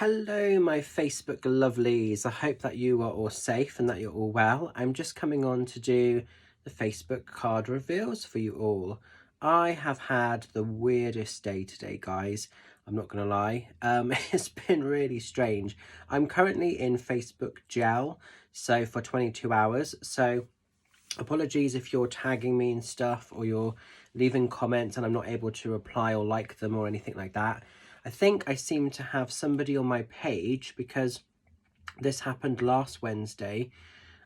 Hello, my Facebook lovelies. I hope that you are all safe and that you're all well. I'm just coming on to do the Facebook card reveals for you all. I have had the weirdest day today, guys. I'm not going to lie. It's been really strange. I'm currently in Facebook jail, so for 22 hours. So apologies if you're tagging me and stuff or you're leaving comments and I'm not able to reply or like them or anything like that. I think I seem to have somebody on my page because this happened last Wednesday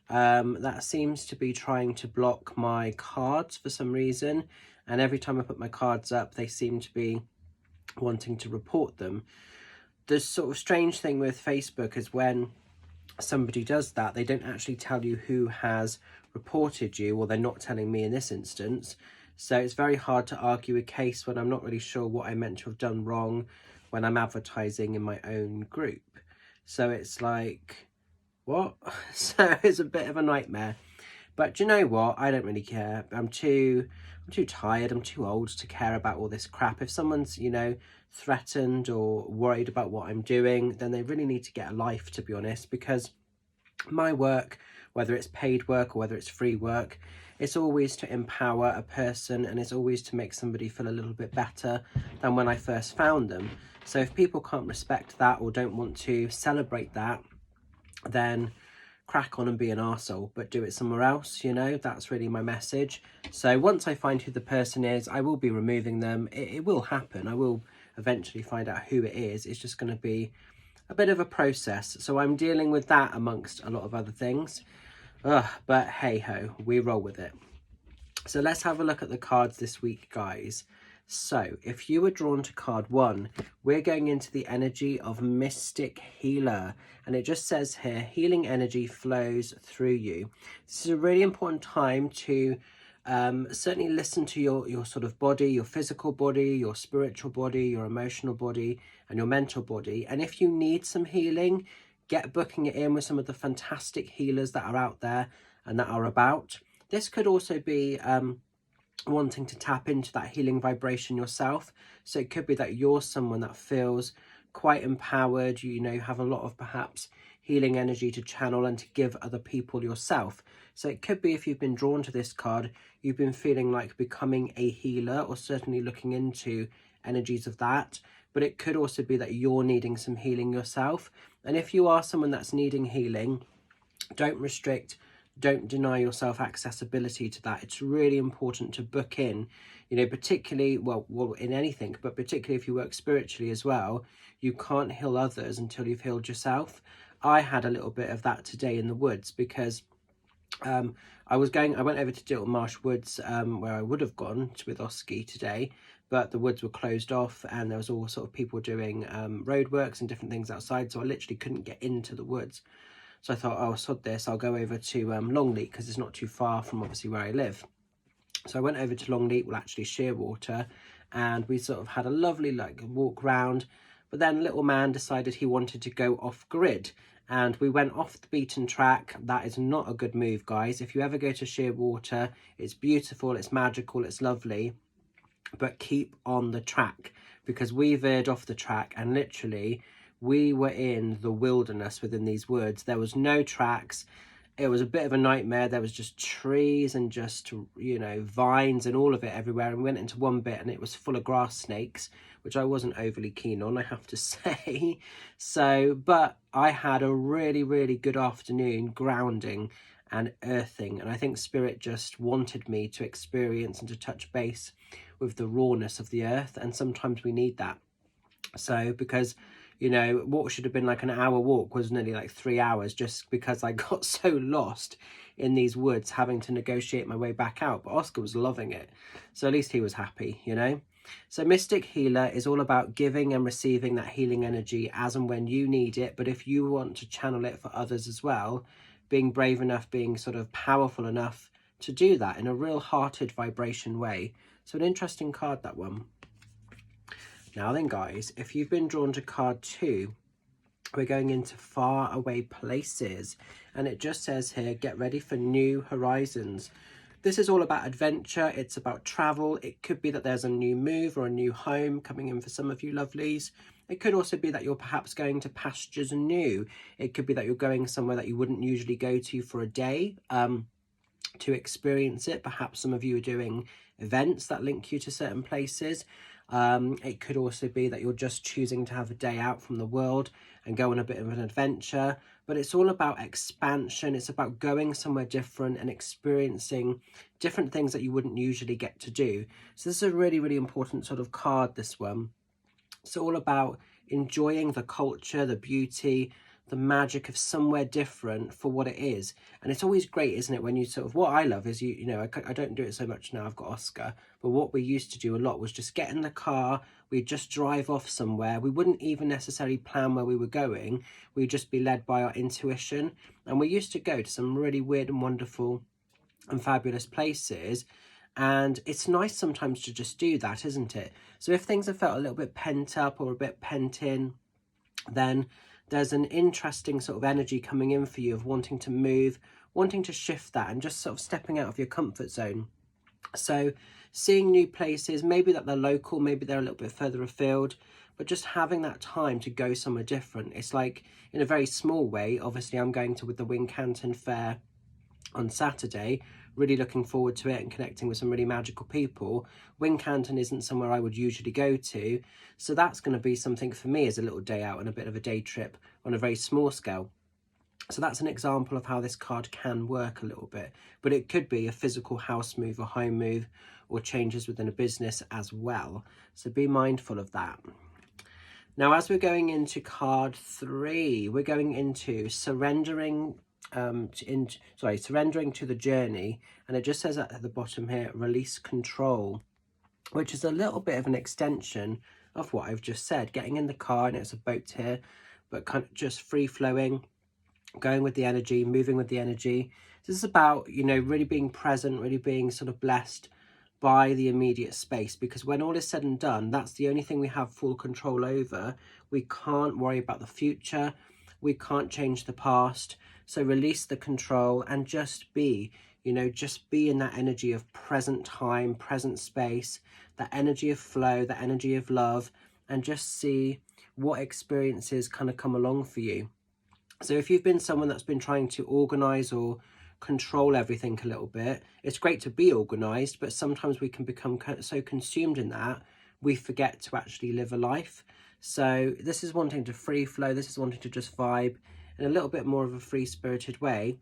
that seems to be trying to block my cards for some reason, and every time I put my cards up they seem to be wanting to report them. The sort of strange thing with Facebook is when somebody does that, they don't actually tell you who has reported you, or they're not telling me in this instance. So it's very hard to argue a case when I'm not really sure what I meant to have done wrong when I'm advertising in my own group. So it's like, what? So it's a bit of a nightmare. But do you know what? I don't really care. I'm too tired. I'm too old to care about all this crap. If someone's, threatened or worried about what I'm doing, then they really need to get a life, to be honest, because my work, whether it's paid work or whether it's free work, it's always to empower a person, and it's always to make somebody feel a little bit better than when I first found them. So if people can't respect that or don't want to celebrate that, then crack on and be an arsehole, but do it somewhere else. That's really my message. So once I find who the person is, I will be removing them. It will happen. I will eventually find out who it is. It's just going to be a bit of a process. So I'm dealing with that amongst a lot of other things. But hey ho, we roll with it. So let's have a look at the cards this week, guys. So if you were drawn to card 1, we're going into the energy of Mystic Healer. And it just says here, healing energy flows through you. This is a really important time to certainly listen to your sort of body, your physical body, your spiritual body, your emotional body, and your mental body. And if you need some healing, get booking it in with some of the fantastic healers that are out there and that are about. This could also be wanting to tap into that healing vibration yourself. So it could be that you're someone that feels quite empowered, you have a lot of perhaps healing energy to channel and to give other people yourself. So it could be, if you've been drawn to this card, you've been feeling like becoming a healer, or certainly looking into energies of that. But it could also be that you're needing some healing yourself. And if you are someone that's needing healing, don't restrict, don't deny yourself accessibility to that. It's really important to book in, particularly, well, in anything, but particularly if you work spiritually as well. You can't heal others until you've healed yourself. I had a little bit of that today in the woods because I went over to Dilton Marsh Woods, where I would have gone with Oski today, but the woods were closed off and there was all sort of people doing roadworks and different things outside, so I literally couldn't get into the woods. So I thought, oh, sod this, I'll go over to Longleat, because it's not too far from obviously where I live. So I went over to Longleat, well, actually Shearwater, and we sort of had a lovely walk round. But then little man decided he wanted to go off grid, and we went off the beaten track. That is not a good move, guys. If you ever go to Shearwater, it's beautiful, it's magical, it's lovely, but keep on the track, because we veered off the track and literally we were in the wilderness within these woods. There was no tracks. It was a bit of a nightmare. There was just trees and just, vines and all of it everywhere. And we went into one bit and it was full of grass snakes, which I wasn't overly keen on, I have to say. So, but I had a really, really good afternoon grounding and earthing. And I think Spirit just wanted me to experience and to touch base with the rawness of the earth. And sometimes we need that. So, because what should have been like an hour walk was nearly like 3 hours, just because I got so lost in these woods having to negotiate my way back out. But Oscar was loving it, so at least he was happy. So Mystic Healer is all about giving and receiving that healing energy as and when you need it. But if you want to channel it for others as well, being brave enough, being sort of powerful enough to do that in a real hearted vibration way. So an interesting card, that one. Now then, guys, if you've been drawn to card 2, we're going into far away places, and it just says here, get ready for new horizons. This is all about adventure. It's about travel. It could be that there's a new move or a new home coming in for some of you lovelies. It could also be that you're perhaps going to pastures new. It could be that you're going somewhere that you wouldn't usually go to for a day to experience it. Perhaps some of you are doing events that link you to certain places. It could also be that you're just choosing to have a day out from the world and go on a bit of an adventure. But it's all about expansion. It's about going somewhere different and experiencing different things that you wouldn't usually get to do. So this is a really, really important sort of card, this one. It's all about enjoying the culture, the beauty, the magic of somewhere different for what it is. And it's always great, isn't it, when you sort of, what I love is, you know, I don't do it so much now, I've got Oscar, but what we used to do a lot was just get in the car, we'd just drive off somewhere. We wouldn't even necessarily plan where we were going. We'd just be led by our intuition. And we used to go to some really weird and wonderful and fabulous places. And it's nice sometimes to just do that, isn't it? So if things have felt a little bit pent up or a bit pent in, then there's an interesting sort of energy coming in for you of wanting to move, wanting to shift that and just sort of stepping out of your comfort zone. So seeing new places, maybe that they're local, maybe they're a little bit further afield, but just having that time to go somewhere different. It's like, in a very small way, obviously I'm going to with the Wincanton Fair on Saturday, really looking forward to it and connecting with some really magical people. Wincanton isn't somewhere I would usually go to, so that's going to be something for me as a little day out and a bit of a day trip on a very small scale. So that's an example of how this card can work a little bit, but it could be a physical house move or home move or changes within a business as well. So be mindful of that. Now, as we're going into card 3, we're going into surrendering surrendering to the journey, and it just says at the bottom here, release control, which is a little bit of an extension of what I've just said. Getting in the car, and it's a boat here, but kind of just free flowing, going with the energy, moving with the energy. This is about, you know, really being present, really being sort of blessed by the immediate space, because when all is said and done, that's the only thing we have full control over. We can't worry about the future, we can't change the past. So release the control and just be, you know, just be in that energy of present time, present space, that energy of flow, that energy of love, and just see what experiences kind of come along for you. So if you've been someone that's been trying to organize or control everything a little bit, it's great to be organized, but sometimes we can become so consumed in that we forget to actually live a life. So this is wanting to free flow, this is wanting to just vibe in a little bit more of a free-spirited way.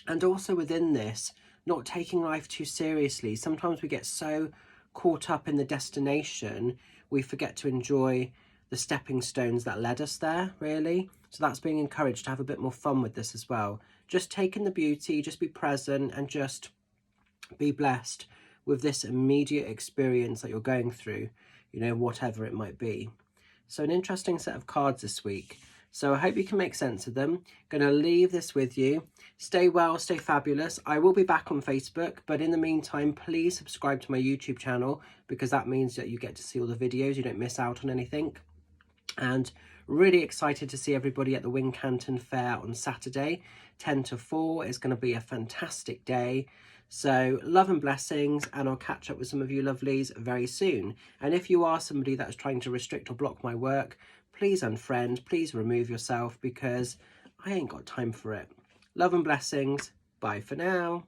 And also within this, not taking life too seriously. Sometimes we get so caught up in the destination, we forget to enjoy the stepping stones that led us there, really. So that's being encouraged to have a bit more fun with this as well. Just take in the beauty, just be present, and just be blessed with this immediate experience that you're going through, you know, whatever it might be. So an interesting set of cards this week. So I hope you can make sense of them. Going to leave this with you. Stay well, stay fabulous. I will be back on Facebook, but in the meantime, please subscribe to my YouTube channel, because that means that you get to see all the videos. You don't miss out on anything. And really excited to see everybody at the Wincanton Fair on Saturday, 10 to 4. It's going to be a fantastic day. So love and blessings, and I'll catch up with some of you lovelies very soon. And if you are somebody that's trying to restrict or block my work, please unfriend, please remove yourself, because I ain't got time for it. Love and blessings. Bye for now.